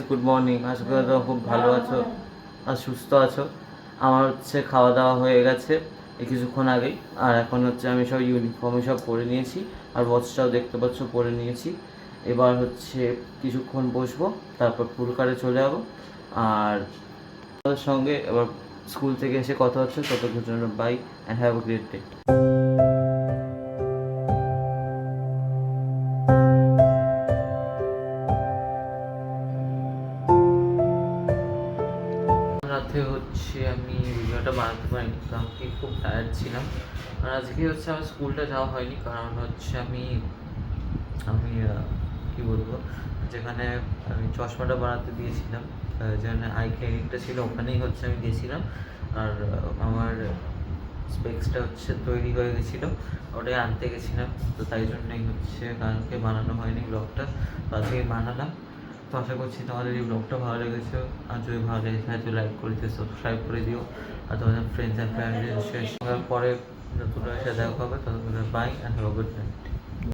Good morning. আশা করি তোমরা খুব ভালো আছো আর সুস্থ আছো। আমার খাওয়া দাওয়া হয়ে গেছে এই কিছুক্ষণ আগেই। আর এখন আমি সব ইউনিফর্মে সব পরে নিয়েছি, আর ওয়াচটাও দেখতে পাচ্ছ পরে নিয়েছি। এবার কিছুক্ষণ বসবো, তারপর পুলকারে চলে যাবো। আর তাদের সঙ্গে এবার স্কুল থেকে এসে কথা হচ্ছে। ততক্ষণ জন্য bye and have a great day. রাতে আমি ভিডিওটা বানাতে পারিনি, কারণ কি খুব টায়ার্ড ছিলাম। আর আজকে আমার স্কুলটা যাওয়া হয়নি, কারণ আমি আমি কী বলবো, যেখানে আমি চশমাটা বানাতে দিয়েছিলাম, যেখানে আই ক্লিনিকটা ছিল, ওখানেই আমি গেছিলাম। আর আমার স্পেক্সটা তৈরি হয়ে গেছিলো, ওটাই আনতে গেছিলাম। তো তাই জন্যই কালকে বানানো হয়নি ব্লগটা, আজকেই বানালাম। তো আশা করছি তোমাদের এই ব্লগটা ভালো লেগেছে। আর যদি ভালো লেগে থাকে তো লাইক করে দিও, সাবস্ক্রাইব করে দিও। আর তোমাদের ফ্রেন্ডস অ্যান্ড ফ্যামিলির শেয়ার পরে নতুন সাথে দেখা হবে। ততক্ষণ bye and have a good night.